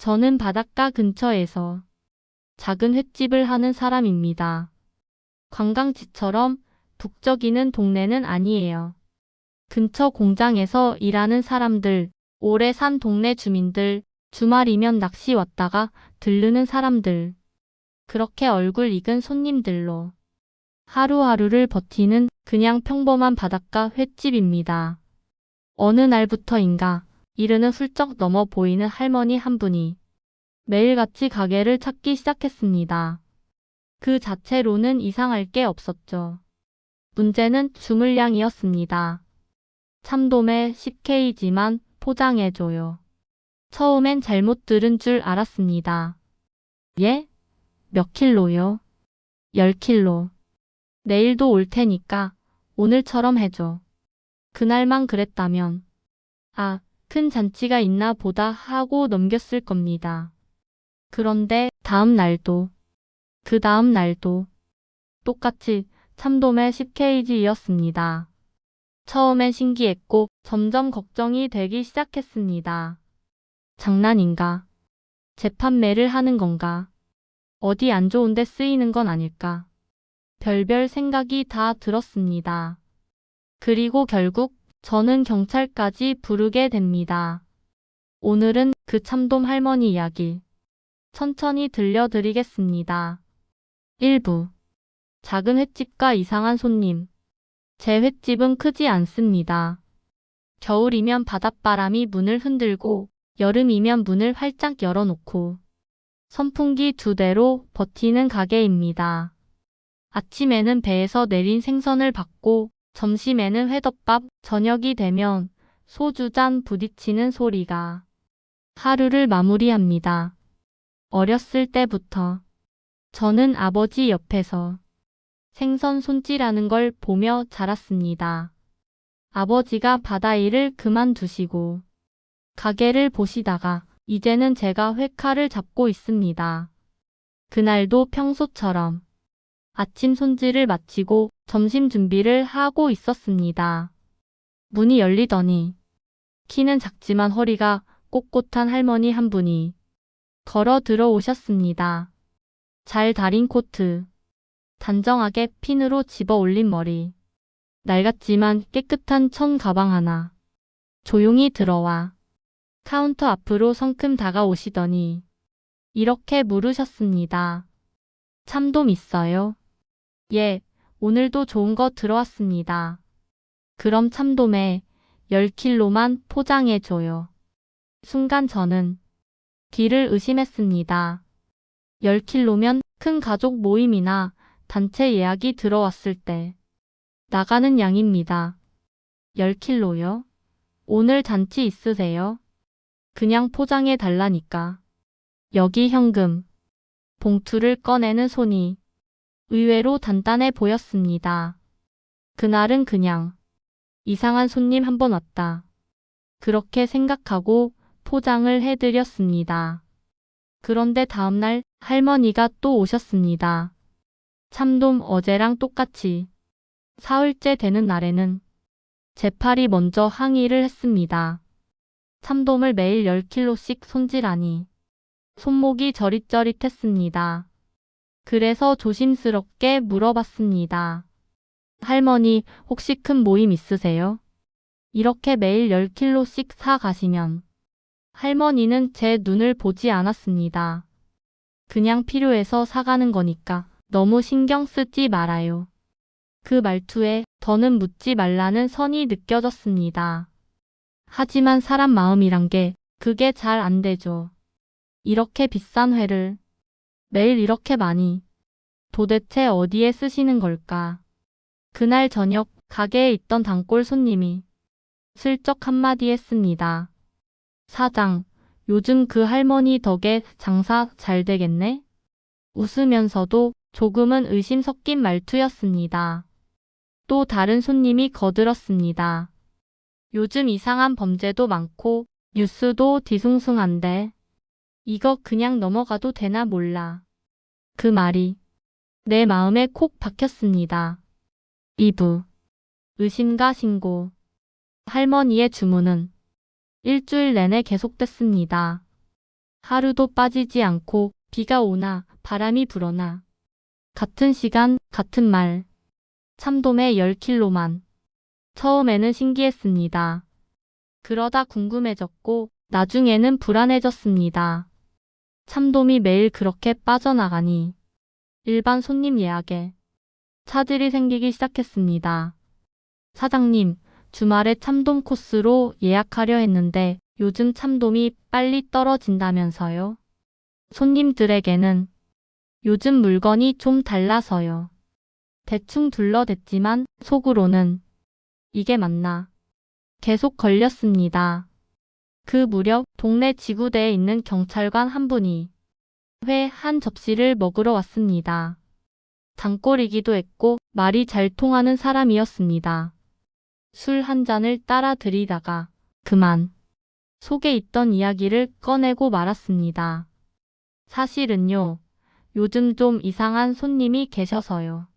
저는 바닷가 근처에서 작은 횟집을 하는 사람입니다. 관광지처럼 북적이는 동네는 아니에요. 근처 공장에서 일하는 사람들, 오래 산 동네 주민들, 주말이면 낚시 왔다가 들르는 사람들, 그렇게 얼굴 익은 손님들로 하루하루를 버티는 그냥 평범한 바닷가 횟집입니다. 어느 날부터인가 이르는 훌쩍 넘어 보이는 할머니 한 분이 매일같이 가게를 찾기 시작했습니다. 그 자체로는 이상할 게 없었죠. 문제는 주물량이었습니다. 참돔에 10kg만 포장해줘요. 처음엔 잘못 들은 줄 알았습니다. 예? 몇 킬로요? 10킬로. 내일도 올 테니까 오늘처럼 해줘. 그날만 그랬다면 아, 큰 잔치가 있나 보다 하고 넘겼을 겁니다. 그런데 다음 날도 그 다음 날도 똑같이 참돔에 10kg이었습니다. 처음엔 신기했고 점점 걱정이 되기 시작했습니다. 장난인가? 재판매를 하는 건가? 어디 안 좋은 데 쓰이는 건 아닐까? 별별 생각이 다 들었습니다. 그리고 결국 저는 경찰까지 부르게 됩니다. 오늘은 그 참돔 할머니 이야기 천천히 들려드리겠습니다. 1부. 작은 횟집과 이상한 손님. 제 횟집은 크지 않습니다. 겨울이면 바닷바람이 문을 흔들고 여름이면 문을 활짝 열어놓고 선풍기 2대로 버티는 가게입니다. 아침에는 배에서 내린 생선을 받고 점심에는 회덮밥, 저녁이 되면 소주잔 부딪히는 소리가 하루를 마무리합니다. 어렸을 때부터 저는 아버지 옆에서 생선 손질하는 걸 보며 자랐습니다. 아버지가 바다일을 그만두시고 가게를 보시다가 이제는 제가 회칼을 잡고 있습니다. 그날도 평소처럼 아침 손질을 마치고 점심 준비를 하고 있었습니다. 문이 열리더니 키는 작지만 허리가 꼿꼿한 할머니 한 분이 걸어 들어오셨습니다. 잘 다린 코트, 단정하게 핀으로 집어 올린 머리, 낡았지만 깨끗한 천 가방 하나. 조용히 들어와 카운터 앞으로 성큼 다가오시더니 이렇게 물으셨습니다. 참돔 있어요? 예, 오늘도 좋은 거 들어왔습니다. 그럼 참돔에 10킬로만 포장해줘요. 순간 저는 귀를 의심했습니다. 10킬로면 큰 가족 모임이나 단체 예약이 들어왔을 때 나가는 양입니다. 10킬로요? 오늘 잔치 있으세요? 그냥 포장해 달라니까. 여기 현금. 봉투를 꺼내는 손이 의외로 단단해 보였습니다. 그날은 그냥 이상한 손님 한 번 왔다. 그렇게 생각하고 포장을 해드렸습니다. 그런데 다음날 할머니가 또 오셨습니다. 참돔 어제랑 똑같이 사흘째 되는 날에는 제 팔이 먼저 항의를 했습니다. 참돔을 매일 10킬로씩 손질하니 손목이 저릿저릿했습니다. 그래서 조심스럽게 물어봤습니다. 할머니, 혹시 큰 모임 있으세요? 이렇게 매일 10킬로씩 사 가시면 할머니는 제 눈을 보지 않았습니다. 그냥 필요해서 사가는 거니까 너무 신경 쓰지 말아요. 그 말투에 더는 묻지 말라는 선이 느껴졌습니다. 하지만 사람 마음이란 게 그게 잘 안 되죠. 이렇게 비싼 회를 매일 이렇게 많이 도대체 어디에 쓰시는 걸까? 그날 저녁 가게에 있던 단골 손님이 슬쩍 한마디 했습니다. 사장, 요즘 그 할머니 덕에 장사 잘 되겠네? 웃으면서도 조금은 의심 섞인 말투였습니다. 또 다른 손님이 거들었습니다. 요즘 이상한 범죄도 많고 뉴스도 뒤숭숭한데 이거 그냥 넘어가도 되나 몰라. 그 말이 내 마음에 콕 박혔습니다. 2부. 의심과 신고. 할머니의 주문은 일주일 내내 계속됐습니다. 하루도 빠지지 않고 비가 오나 바람이 불어나 같은 시간, 같은 말. 참돔의 10킬로만. 처음에는 신기했습니다. 그러다 궁금해졌고 나중에는 불안해졌습니다. 참돔이 매일 그렇게 빠져나가니 일반 손님 예약에 차질이 생기기 시작했습니다. 사장님, 주말에 참돔 코스로 예약하려 했는데 요즘 참돔이 빨리 떨어진다면서요? 손님들에게는 요즘 물건이 좀 달라서요. 대충 둘러댔지만 속으로는 이게 맞나? 계속 걸렸습니다. 그 무렵 동네 지구대에 있는 경찰관 한 분이 회 한 접시를 먹으러 왔습니다. 단골이기도 했고 말이 잘 통하는 사람이었습니다. 술 한 잔을 따라 드리다가 그만 속에 있던 이야기를 꺼내고 말았습니다. 사실은요, 요즘 좀 이상한 손님이 계셔서요.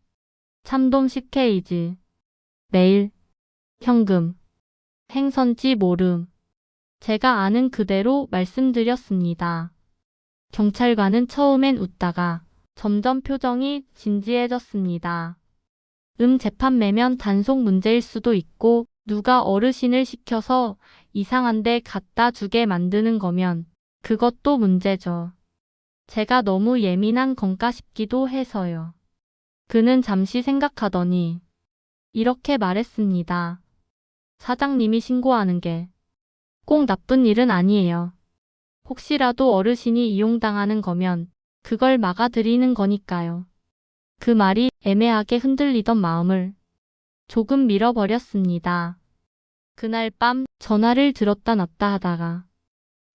참돔 식케이지. 매일 현금. 행선지 모름. 제가 아는 그대로 말씀드렸습니다. 경찰관은 처음엔 웃다가 점점 표정이 진지해졌습니다. 재판매면 단속 문제일 수도 있고 누가 어르신을 시켜서 이상한 데 갖다 주게 만드는 거면 그것도 문제죠. 제가 너무 예민한 건가 싶기도 해서요. 그는 잠시 생각하더니 이렇게 말했습니다. 사장님이 신고하는 게 꼭 나쁜 일은 아니에요. 혹시라도 어르신이 이용당하는 거면 그걸 막아드리는 거니까요. 그 말이 애매하게 흔들리던 마음을 조금 밀어버렸습니다. 그날 밤 전화를 들었다 놨다 하다가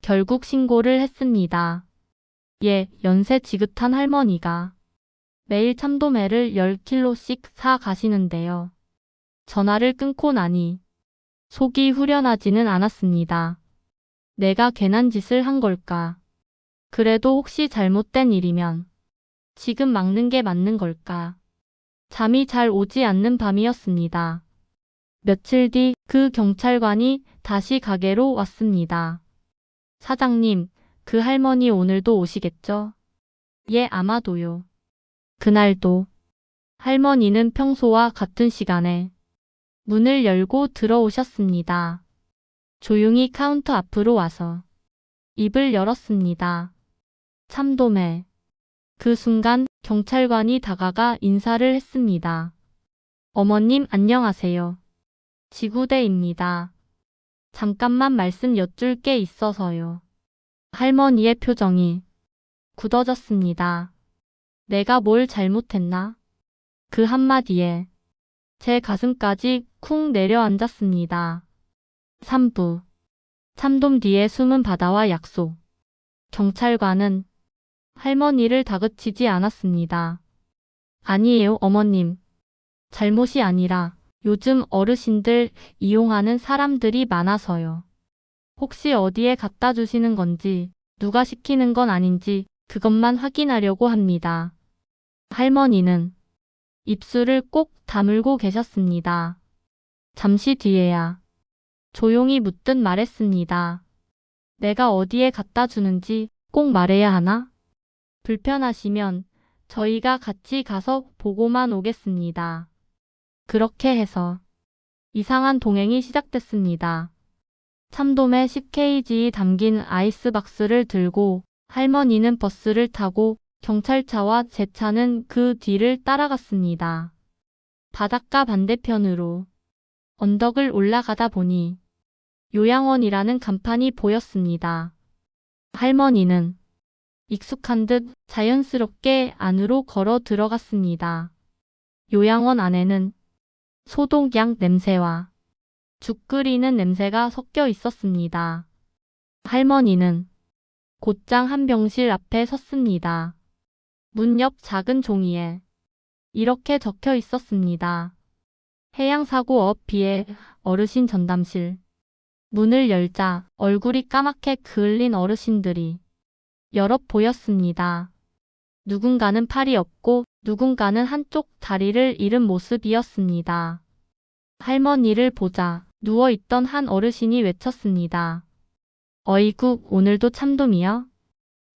결국 신고를 했습니다. 연세 지긋한 할머니가 매일 참돔회를 10kg씩 사 가시는데요. 전화를 끊고 나니 속이 후련하지는 않았습니다. 내가 괜한 짓을 한 걸까? 그래도 혹시 잘못된 일이면 지금 막는 게 맞는 걸까? 잠이 잘 오지 않는 밤이었습니다. 며칠 뒤 그 경찰관이 다시 가게로 왔습니다. 사장님, 그 할머니 오늘도 오시겠죠? 예, 아마도요. 그날도 할머니는 평소와 같은 시간에 문을 열고 들어오셨습니다. 조용히 카운터 앞으로 와서 입을 열었습니다. 참돔회. 그 순간 경찰관이 다가가 인사를 했습니다. 어머님 안녕하세요. 지구대입니다. 잠깐만 말씀 여쭐 게 있어서요. 할머니의 표정이 굳어졌습니다. 내가 뭘 잘못했나? 그 한마디에 제 가슴까지 쿵 내려앉았습니다. 3부. 참돔 뒤에 숨은 바다와 약속. 경찰관은 할머니를 다그치지 않았습니다. 아니에요, 어머님. 잘못이 아니라 요즘 어르신들 이용하는 사람들이 많아서요. 혹시 어디에 갖다 주시는 건지, 누가 시키는 건 아닌지 그것만 확인하려고 합니다. 할머니는 입술을 꼭 다물고 계셨습니다. 잠시 뒤에야 조용히 묻듯 말했습니다. 내가 어디에 갖다 주는지 꼭 말해야 하나? 불편하시면 저희가 같이 가서 보고만 오겠습니다. 그렇게 해서 이상한 동행이 시작됐습니다. 참돔에 10kg 담긴 아이스박스를 들고 할머니는 버스를 타고 경찰차와 제 차는 그 뒤를 따라갔습니다. 바닷가 반대편으로 언덕을 올라가다 보니 요양원이라는 간판이 보였습니다. 할머니는 익숙한 듯 자연스럽게 안으로 걸어 들어갔습니다. 요양원 안에는 소독약 냄새와 죽 끓이는 냄새가 섞여 있었습니다. 할머니는 곧장 한 병실 앞에 섰습니다. 문 옆 작은 종이에 이렇게 적혀 있었습니다. 해양사고업 피해 어르신 전담실. 문을 열자 얼굴이 까맣게 그을린 어르신들이 여럿 보였습니다. 누군가는 팔이 없고 누군가는 한쪽 다리를 잃은 모습이었습니다. 할머니를 보자 누워있던 한 어르신이 외쳤습니다. 어이구, 오늘도 참돔이요?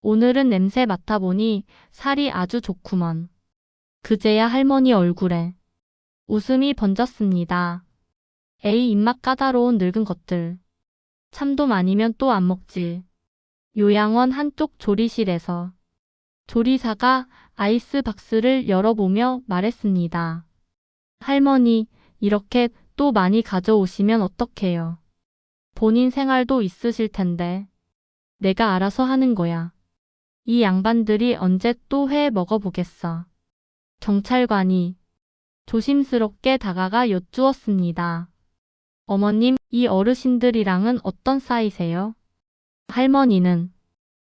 오늘은 냄새 맡아보니 살이 아주 좋구먼. 그제야 할머니 얼굴에 웃음이 번졌습니다. 에이, 입맛 까다로운 늙은 것들. 참돔 아니면 또 안 먹지. 요양원 한쪽 조리실에서 조리사가 아이스박스를 열어보며 말했습니다. 할머니, 이렇게 또 많이 가져오시면 어떡해요. 본인 생활도 있으실 텐데. 내가 알아서 하는 거야. 이 양반들이 언제 또 회 먹어보겠어. 경찰관이 조심스럽게 다가가 여쭈었습니다. 어머님, 이 어르신들이랑은 어떤 사이세요? 할머니는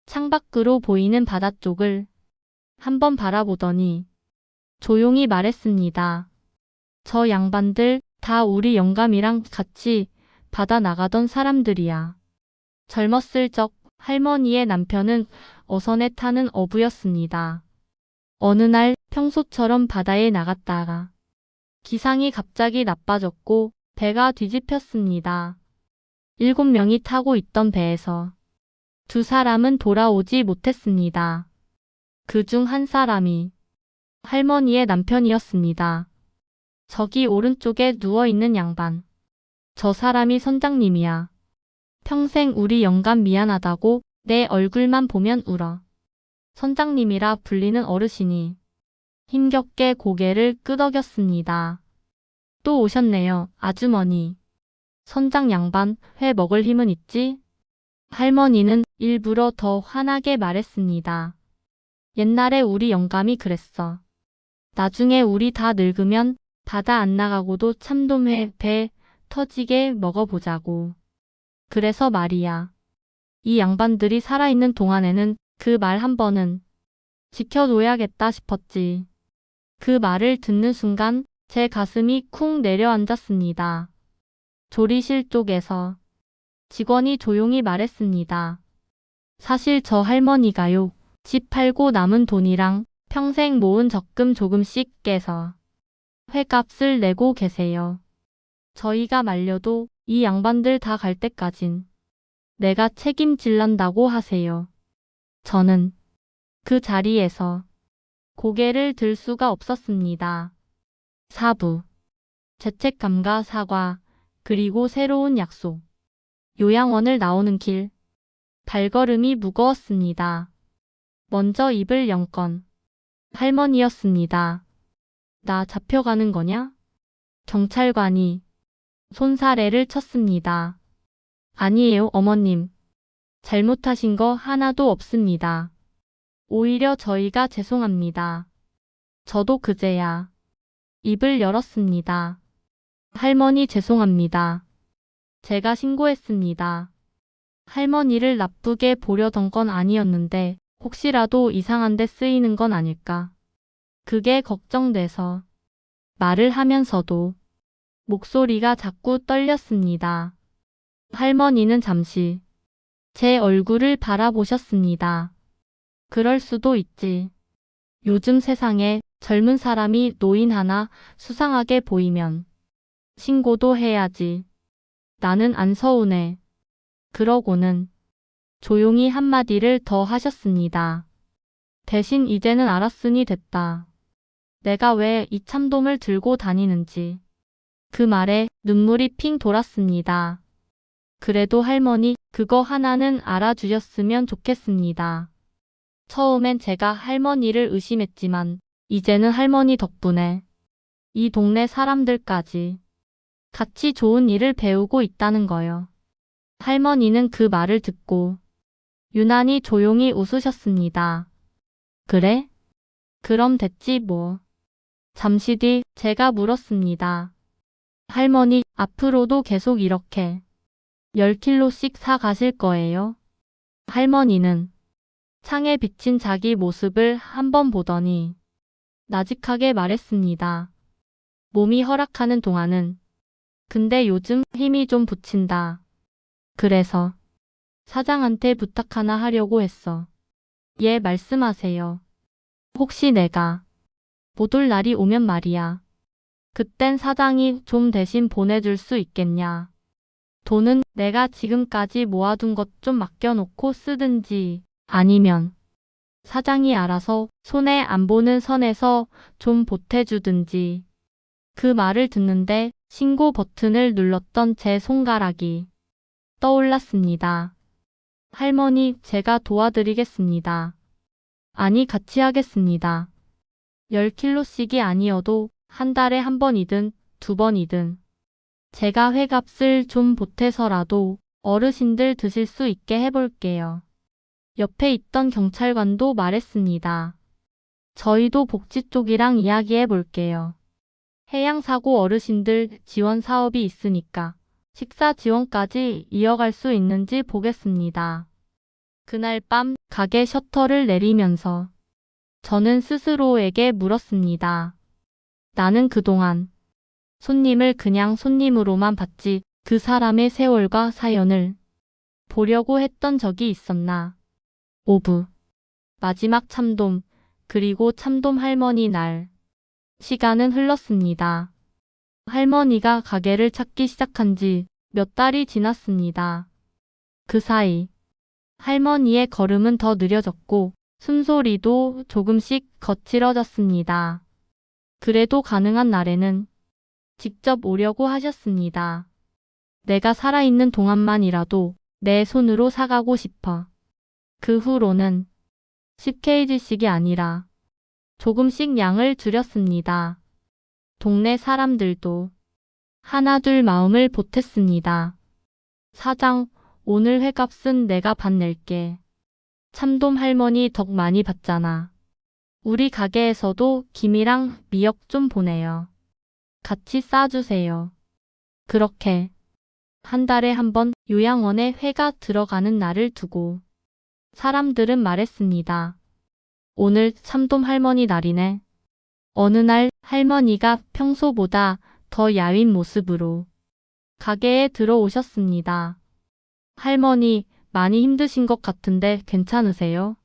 창밖으로 보이는 바다 쪽을 한번 바라보더니 조용히 말했습니다. 저 양반들 다 우리 영감이랑 같이 바다 나가던 사람들이야. 젊었을 적 할머니의 남편은 어선에 타는 어부였습니다. 어느 날 평소처럼 바다에 나갔다가 기상이 갑자기 나빠졌고 배가 뒤집혔습니다. 7명이 타고 있던 배에서 2사람은 돌아오지 못했습니다. 그중 한 사람이 할머니의 남편이었습니다. 저기 오른쪽에 누워있는 양반. 저 사람이 선장님이야. 평생 우리 영감 미안하다고 내 얼굴만 보면 울어. 선장님이라 불리는 어르신이 힘겹게 고개를 끄덕였습니다. 또 오셨네요, 아주머니. 선장 양반, 회 먹을 힘은 있지? 할머니는 일부러 더 화나게 말했습니다. 옛날에 우리 영감이 그랬어. 나중에 우리 다 늙으면 바다 안 나가고도 참돔회 배 터지게 먹어보자고. 그래서 말이야. 이 양반들이 살아있는 동안에는 그 말 한 번은 지켜줘야겠다 싶었지. 그 말을 듣는 순간 제 가슴이 쿵 내려앉았습니다. 조리실 쪽에서 직원이 조용히 말했습니다. 사실 저 할머니가요. 집 팔고 남은 돈이랑 평생 모은 적금 조금씩 깨서 회값을 내고 계세요. 저희가 말려도 이 양반들 다 갈 때까진 내가 책임질란다고 하세요. 저는 그 자리에서 고개를 들 수가 없었습니다. 사부, 죄책감과 사과, 그리고 새로운 약속. 요양원을 나오는 길. 발걸음이 무거웠습니다. 먼저 입을 연 건 할머니였습니다. 나 잡혀가는 거냐? 경찰관이 손사래를 쳤습니다. 아니에요, 어머님. 잘못하신 거 하나도 없습니다. 오히려 저희가 죄송합니다. 저도 그제야 입을 열었습니다. 할머니 죄송합니다. 제가 신고했습니다. 할머니를 나쁘게 보려던 건 아니었는데 혹시라도 이상한 데 쓰이는 건 아닐까. 그게 걱정돼서 말을 하면서도 목소리가 자꾸 떨렸습니다. 할머니는 잠시 제 얼굴을 바라보셨습니다. 그럴 수도 있지. 요즘 세상에 젊은 사람이 노인 하나 수상하게 보이면 신고도 해야지. 나는 안 서운해. 그러고는 조용히 한마디를 더 하셨습니다. 대신 이제는 알았으니 됐다. 내가 왜 이 참돔을 들고 다니는지. 그 말에 눈물이 핑 돌았습니다. 그래도 할머니, 그거 하나는 알아주셨으면 좋겠습니다. 처음엔 제가 할머니를 의심했지만 이제는 할머니 덕분에 이 동네 사람들까지 같이 좋은 일을 배우고 있다는 거요. 할머니는 그 말을 듣고 유난히 조용히 웃으셨습니다. 그래? 그럼 됐지 뭐. 잠시 뒤 제가 물었습니다. 할머니, 앞으로도 계속 이렇게 10kg씩 사 가실 거예요? 할머니는 창에 비친 자기 모습을 한번 보더니 나직하게 말했습니다. 몸이 허락하는 동안은. 근데 요즘 힘이 좀 붙인다. 그래서 사장한테 부탁 하나 하려고 했어. 예, 말씀하세요. 혹시 내가 못 올 날이 오면 말이야. 그땐 사장이 좀 대신 보내줄 수 있겠냐. 돈은 내가 지금까지 모아둔 것 좀 맡겨놓고 쓰든지 아니면 사장이 알아서 손해 안 보는 선에서 좀 보태주든지. 그 말을 듣는데 신고 버튼을 눌렀던 제 손가락이 떠올랐습니다. 할머니, 제가 도와드리겠습니다. 아니, 같이 하겠습니다. 10kg씩이 아니어도 한 달에 한 번이든 두 번이든 제가 회값을 좀 보태서라도 어르신들 드실 수 있게 해볼게요. 옆에 있던 경찰관도 말했습니다. 저희도 복지 쪽이랑 이야기해 볼게요. 해양사고 어르신들 지원 사업이 있으니까 식사 지원까지 이어갈 수 있는지 보겠습니다. 그날 밤 가게 셔터를 내리면서 저는 스스로에게 물었습니다. 나는 그동안 손님을 그냥 손님으로만 봤지 그 사람의 세월과 사연을 보려고 했던 적이 있었나. 5부 마지막 참돔 그리고 참돔 할머니 날. 시간은 흘렀습니다. 할머니가 가게를 찾기 시작한 지 몇 달이 지났습니다. 그 사이 할머니의 걸음은 더 느려졌고 숨소리도 조금씩 거칠어졌습니다. 그래도 가능한 날에는 직접 오려고 하셨습니다. 내가 살아있는 동안만이라도 내 손으로 사가고 싶어. 그 후로는 10kg씩이 아니라 조금씩 양을 줄였습니다. 동네 사람들도 하나둘 마음을 보탰습니다. 사장, 오늘 회값은 내가 반 낼게. 참돔 할머니 덕 많이 봤잖아. 우리 가게에서도 김이랑 미역 좀 보내요. 같이 싸주세요. 그렇게 한 달에 한 번 요양원에 회가 들어가는 날을 두고 사람들은 말했습니다. 오늘 참돔 할머니 날이네. 어느 날 할머니가 평소보다 더 야윈 모습으로 가게에 들어오셨습니다. 할머니, 많이 힘드신 것 같은데 괜찮으세요?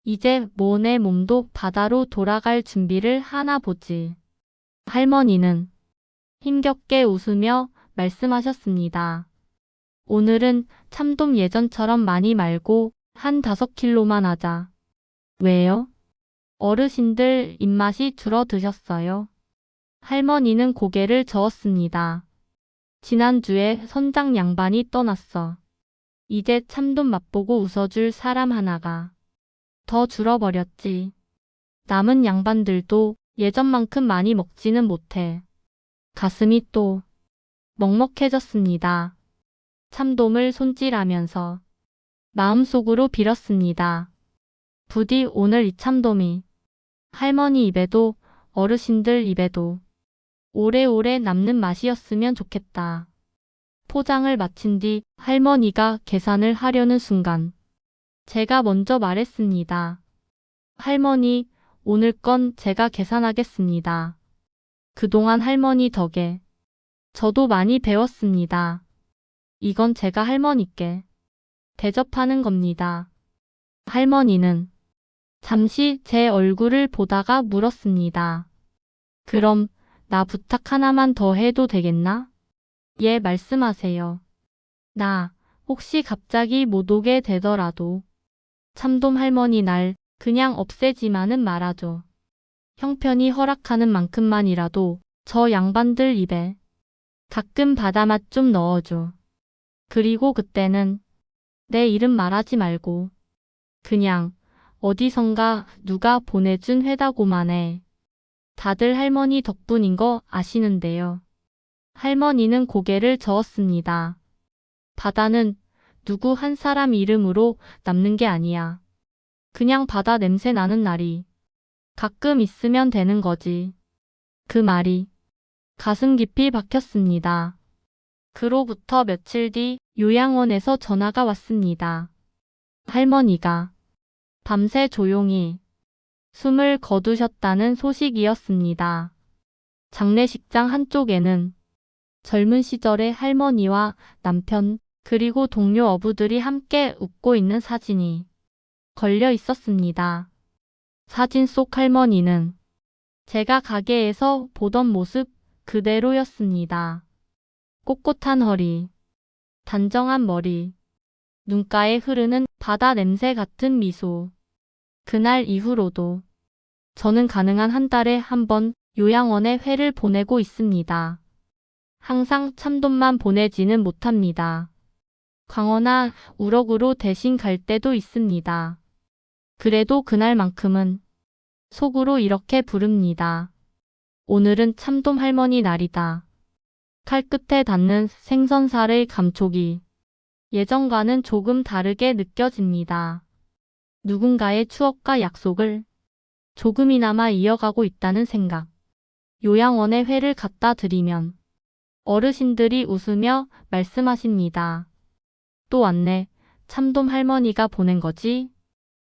이제 내 몸도 바다로 돌아갈 준비를 하나 보지. 할머니는 힘겹게 웃으며 말씀하셨습니다. 오늘은 참돔 예전처럼 많이 말고 한 5kg만 하자. 왜요? 어르신들 입맛이 줄어드셨어요. 할머니는 고개를 저었습니다. 지난주에 선장 양반이 떠났어. 이제 참돔 맛보고 웃어줄 사람 하나가 더 줄어버렸지. 남은 양반들도 예전만큼 많이 먹지는 못해. 가슴이 또 먹먹해졌습니다. 참돔을 손질하면서 마음속으로 빌었습니다. 부디 오늘 이 참돔이 할머니 입에도 어르신들 입에도 오래오래 남는 맛이었으면 좋겠다. 포장을 마친 뒤 할머니가 계산을 하려는 순간 제가 먼저 말했습니다. 할머니, 오늘 건 제가 계산하겠습니다. 그동안 할머니 덕에 저도 많이 배웠습니다. 이건 제가 할머니께 대접하는 겁니다. 할머니는 잠시 제 얼굴을 보다가 물었습니다. 그럼 나 부탁 하나만 더 해도 되겠나? 예, 말씀하세요. 나 혹시 갑자기 못 오게 되더라도 참돔 할머니 날 그냥 없애지마는 말아줘. 형편이 허락하는 만큼만이라도 저 양반들 입에 가끔 바다맛 좀 넣어줘. 그리고 그때는 내 이름 말하지 말고 그냥 어디선가 누가 보내준 회다고만 해. 다들 할머니 덕분인 거 아시는데요. 할머니는 고개를 저었습니다. 바다는 누구 한 사람 이름으로 남는 게 아니야. 그냥 바다 냄새 나는 날이 가끔 있으면 되는 거지. 그 말이 가슴 깊이 박혔습니다. 그로부터 며칠 뒤 요양원에서 전화가 왔습니다. 할머니가 밤새 조용히 숨을 거두셨다는 소식이었습니다. 장례식장 한쪽에는 젊은 시절의 할머니와 남편 그리고 동료 어부들이 함께 웃고 있는 사진이 걸려 있었습니다. 사진 속 할머니는 제가 가게에서 보던 모습 그대로였습니다. 꼿꼿한 허리, 단정한 머리, 눈가에 흐르는 바다 냄새 같은 미소. 그날 이후로도 저는 가능한 한 달에 한 번 요양원에 회를 보내고 있습니다. 항상 참돔만 보내지는 못합니다. 광어나 우럭으로 대신 갈 때도 있습니다. 그래도 그날만큼은 속으로 이렇게 부릅니다. 오늘은 참돔 할머니 날이다. 칼 끝에 닿는 생선살의 감촉이 예전과는 조금 다르게 느껴집니다. 누군가의 추억과 약속을 조금이나마 이어가고 있다는 생각. 요양원에 회를 갖다 드리면 어르신들이 웃으며 말씀하십니다. 또 왔네. 참돔 할머니가 보낸 거지?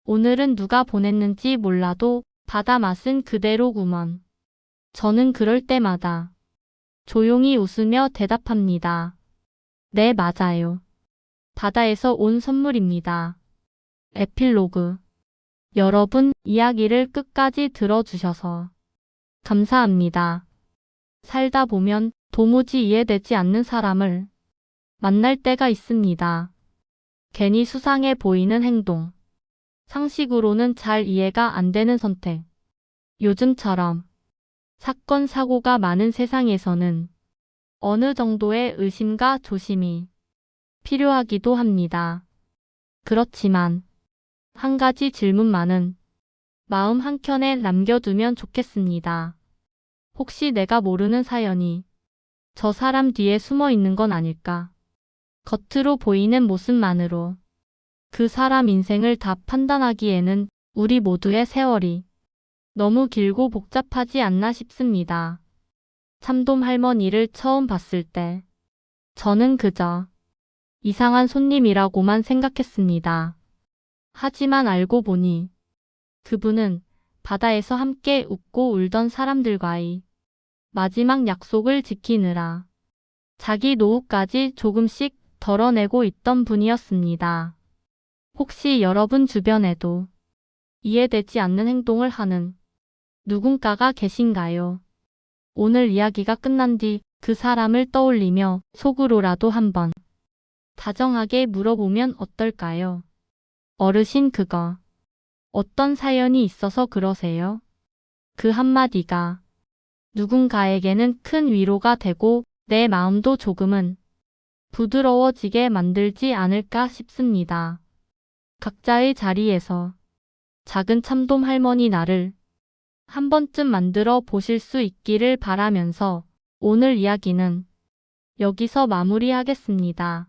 오늘은 누가 보냈는지 몰라도 바다 맛은 그대로구먼. 저는 그럴 때마다 조용히 웃으며 대답합니다. 네, 맞아요. 바다에서 온 선물입니다. 에필로그. 여러분, 이야기를 끝까지 들어주셔서 감사합니다. 살다 보면 도무지 이해되지 않는 사람을 만날 때가 있습니다. 괜히 수상해 보이는 행동, 상식으로는 잘 이해가 안 되는 선택. 요즘처럼 사건, 사고가 많은 세상에서는 어느 정도의 의심과 조심이 필요하기도 합니다. 그렇지만 한 가지 질문만은 마음 한켠에 남겨두면 좋겠습니다. 혹시 내가 모르는 사연이 저 사람 뒤에 숨어 있는 건 아닐까? 겉으로 보이는 모습만으로 그 사람 인생을 다 판단하기에는 우리 모두의 세월이 너무 길고 복잡하지 않나 싶습니다. 참돔 할머니를 처음 봤을 때 저는 그저 이상한 손님이라고만 생각했습니다. 하지만 알고 보니 그분은 바다에서 함께 웃고 울던 사람들과의 마지막 약속을 지키느라 자기 노후까지 조금씩 덜어내고 있던 분이었습니다. 혹시 여러분 주변에도 이해되지 않는 행동을 하는 누군가가 계신가요? 오늘 이야기가 끝난 뒤 그 사람을 떠올리며 속으로라도 한번 다정하게 물어보면 어떨까요? 어르신, 그거 어떤 사연이 있어서 그러세요? 그 한마디가 누군가에게는 큰 위로가 되고 내 마음도 조금은 부드러워지게 만들지 않을까 싶습니다. 각자의 자리에서 작은 참돔 할머니 날을 한 번쯤 만들어 보실 수 있기를 바라면서 오늘 이야기는 여기서 마무리하겠습니다.